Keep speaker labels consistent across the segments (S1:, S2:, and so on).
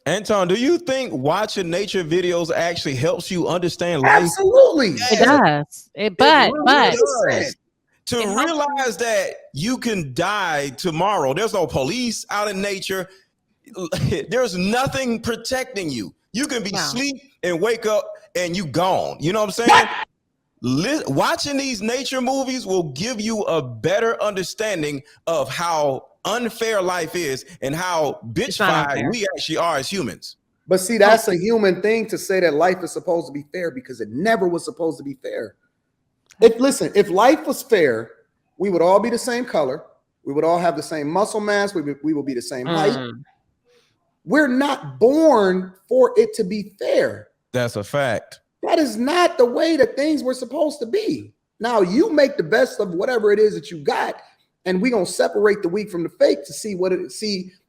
S1: Anton, do you think watching nature videos actually helps you understand life?
S2: Absolutely.
S3: It
S1: Yes,
S3: does.
S1: it really does.
S2: 100%.
S1: To
S3: it helps you.
S1: realize that you can die tomorrow. There's no police out in nature. There's nothing protecting you. You can be
S3: No.
S1: asleep and wake up and you gone. You know what I'm saying? Watching these nature movies will give you a better understanding of how unfair life is and how
S3: It's not
S1: bitchfied
S3: unfair.
S1: we actually are as humans.
S2: But see, that's a human thing to say that life is supposed to be fair because it never was supposed to be fair. If life was fair, we would all be the same color. We would all have the same muscle mass. We would be the same height. We're not born for it to be fair.
S1: That's a fact.
S2: That is not the way that things were supposed to be. Now you make the best of whatever it is that you got, and we're gonna separate the weak from the fake to see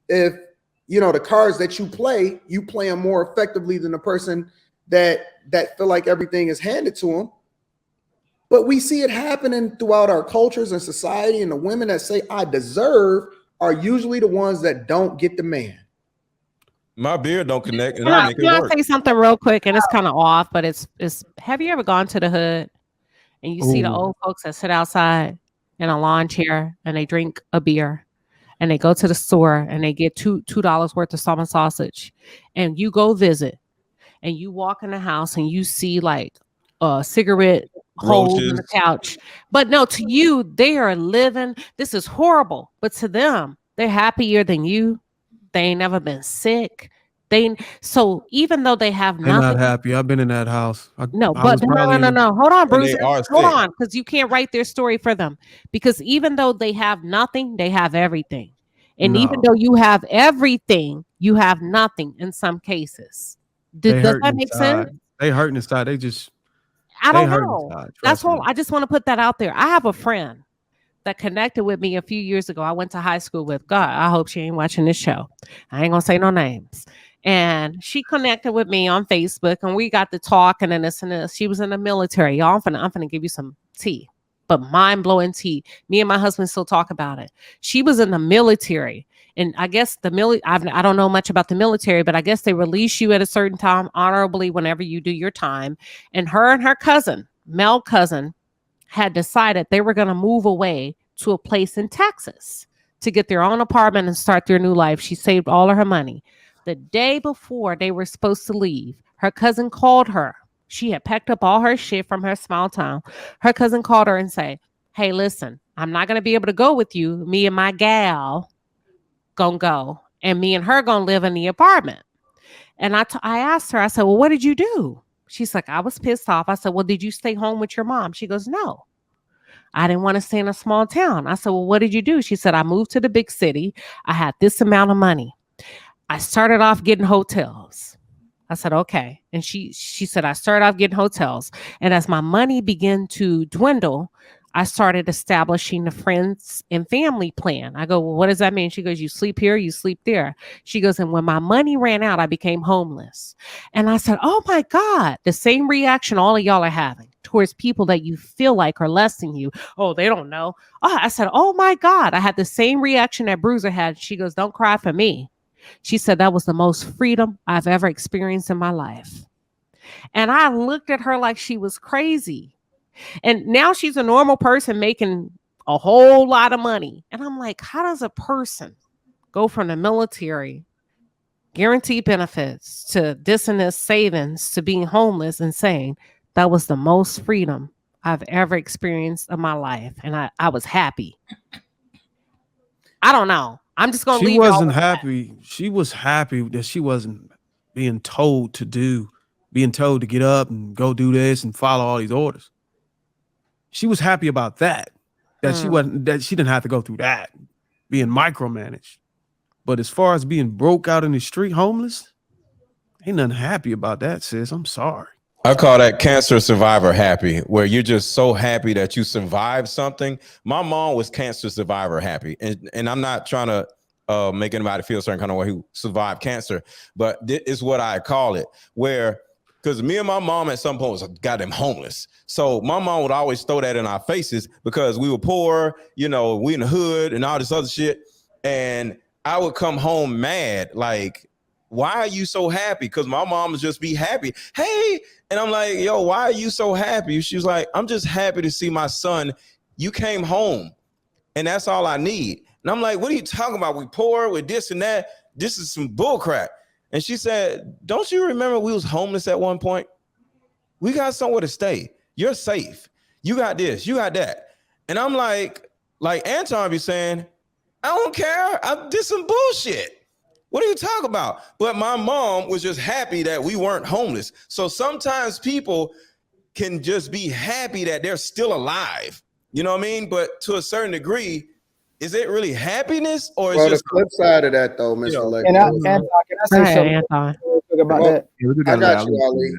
S2: if the cards that you play them more effectively than the person that feel like everything is handed to them. But we see it happening throughout our cultures and society, and the women that say I deserve are usually the ones that don't get the man.
S1: My beard don't connect, and
S3: Can
S1: I
S3: I,
S1: make
S3: can
S1: it
S3: I
S1: work.
S3: say something real quick? And it's kind of off, but it's. Have you ever gone to the hood and you see the
S4: Ooh.
S3: old folks that sit outside in a lawn chair and they drink a beer, and they go to the store and they get $2 worth of salmon sausage, and you go visit and you walk in the house and you see like a cigarette holes in the
S1: Roaches.
S3: couch. But no, to you, they are living. This is horrible. But to them, they're happier than you. They ain't never been sick. So even though they have
S4: They're not
S3: nothing,
S4: happy. I've been in that house.
S3: no,
S4: I
S3: but
S4: was probably in the,
S3: no. Hold on,
S1: And they
S3: Bruce.
S1: are
S3: Hold
S1: sick.
S3: on, because you can't write their story for them. Because even though they have nothing, they have everything. And even
S4: no.
S3: though you have everything, you have nothing in some cases.
S4: They
S3: Does
S4: hurting
S3: that make sense?
S4: inside. They hurting inside.
S3: I
S4: They
S3: don't
S4: hurting
S3: know.
S4: inside.
S3: That's
S4: Trust
S3: all.
S4: me.
S3: I just want to put that out there. I have a friend that connected with me a few years ago. I went to high school with. God, I hope she ain't watching this show. I ain't gonna say no names. And she connected with me on Facebook, and we got to talking and this and this. She was in the military. Y'all, I'm finna give you some tea, but mind blowing tea. Me and my husband still talk about it. She was in the military, and I guess I don't know much about the military, but I guess they release you at a certain time honorably whenever you do your time. And her cousin, male cousin, had decided they were going to move away to a place in Texas to get their own apartment and start their new life. She saved all of her money. The day before they were supposed to leave, her cousin called her. She had packed up all her shit from her small town. Her cousin called her and said, "Hey, listen, I'm not going to be able to go with you. Me and my gal gonna go, and me and her gonna live in the apartment." And I asked her, I said, "Well, what did you do?" She's like, "I was pissed off." I said, "Well, did you stay home with your mom?" She goes, "No, I didn't want to stay in a small town." I said, "Well, what did you do?" She said, "I moved to the big city. I had this amount of money. I started off getting hotels." I said, "Okay." And she said, "I started off getting hotels. And as my money began to dwindle, I started establishing the friends and family plan." I go, "Well, what does that mean?" She goes, "You sleep here, you sleep there." She goes, "And when my money ran out, I became homeless." And I said, "Oh my God," the same reaction all of y'all are having towards people that you feel like are less than you. "Oh, they don't know." Oh, I said, "Oh my God." I had the same reaction that Bruiser had. She goes, "Don't cry for me." She said that was the most freedom I've ever experienced in my life. And I looked at her like she was crazy. And now she's a normal person making a whole lot of money. And I'm like, how does a person go from the military, guaranteed benefits, to this and this savings, to being homeless and saying that was the most freedom I've ever experienced in my life? And I was happy. I don't know. I'm just going to
S4: She
S3: leave y'all
S4: wasn't
S3: with that.
S4: happy. She was happy that she wasn't being told to get up and go do this and follow all these orders. She was happy about that. That she didn't have to go through that, being micromanaged. But as far as being broke out in the street, homeless, ain't nothing happy about that, sis. I'm sorry.
S1: I call that cancer survivor happy, where you're just so happy that you survived something. My mom was cancer survivor happy, and I'm not trying to make anybody feel a certain kind of way who survived cancer, but this is what I call it, where because me and my mom at some point was goddamn homeless. So my mom would always throw that in our faces because we were poor, we in the hood and all this other shit. And I would come home mad, like, why are you so happy? Because my mom would just be happy. Hey, and I'm like, yo, why are you so happy? She was like, I'm just happy to see my son. You came home, and that's all I need. And I'm like, what are you talking about? We poor, with this and that. This is some bull crap. And she said, don't you remember we was homeless at one point? We got somewhere to stay. You're safe. You got this, you got that. And I'm like Anton be saying, I don't care. I did some bullshit. What are you talking about? But my mom was just happy that we weren't homeless. So sometimes people can just be happy that they're still alive. You know what I mean? But to a certain degree, is it really happiness, or is
S2: Well,
S1: just
S2: the flip side of that, though, Mr. Lego?
S5: Can I say something
S3: Anton.
S5: about
S2: Well,
S5: that?
S2: I got you, Ali.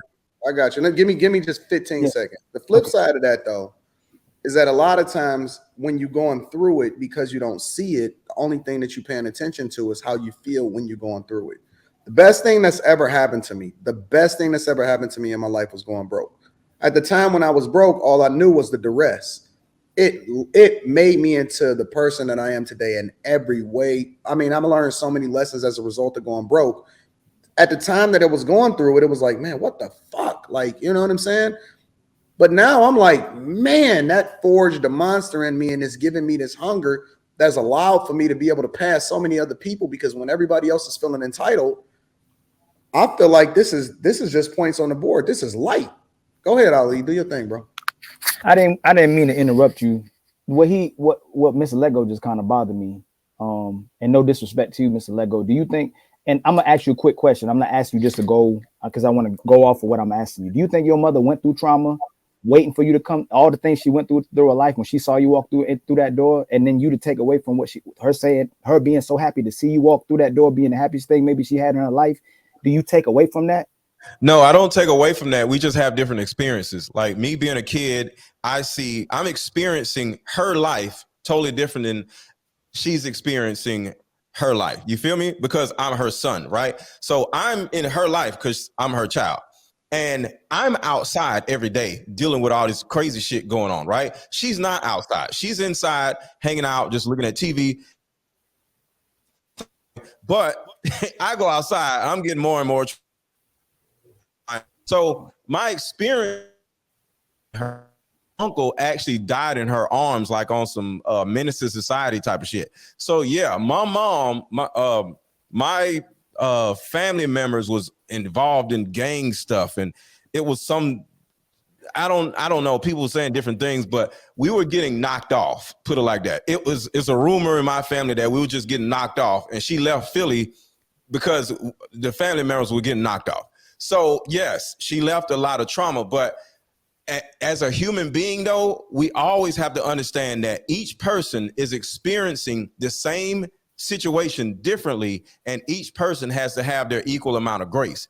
S2: I got you. Now, give me just 15 seconds. The flip side of that, though, is that a lot of times when you're going through it, because you don't see it, the only thing that you're paying attention to is how you feel when you're going through it. The best thing that's ever happened to me in my life was going broke. At the time when I was broke, all I knew was the duress. It made me into the person that I am today in every way. I mean, I've learned so many lessons as a result of going broke. At the time that it was going through it was like, man, what the fuck? Like, you know what I'm saying? But now I'm like, man, that forged a monster in me, and it's giving me this hunger that's allowed for me to be able to pass so many other people, because when everybody else is feeling entitled, I feel like this is just points on the board. This is light. Go ahead, Ali. Do your thing, bro.
S5: I didn't mean to interrupt you. What Mr. Lego just kind of bothered me. And no disrespect to you, Mr. Lego. Do you think, and I'm gonna ask you a quick question. I'm not asking you just to go because I want to go off of what I'm asking you. Do you think your mother went through trauma, waiting for you to come, all the things she went through her life, when she saw you walk through that door, and then you to take away from what her being so happy to see you walk through that door, being the happiest thing maybe she had in her life? Do you take away from that?
S1: No, I don't take away from that. We just have different experiences. Like me being a kid, I'm experiencing her life totally different than she's experiencing her life. You feel me? Because I'm her son, right? So I'm in her life because I'm her child. And I'm outside every day dealing with all this crazy shit going on, right? She's not outside. She's inside hanging out, just looking at TV. But I go outside, I'm getting more and more. So my experience, her uncle actually died in her arms, like on some menace to society type of shit. So yeah, my mom, my family members was involved in gang stuff, and it was some, I don't know, people were saying different things, but we were getting knocked off, put it like that. It's a rumor in my family that we were just getting knocked off, and she left Philly because the family members were getting knocked off. So yes, she left a lot of trauma, but as a human being though, we always have to understand that each person is experiencing the same situation differently, and each person has to have their equal amount of grace.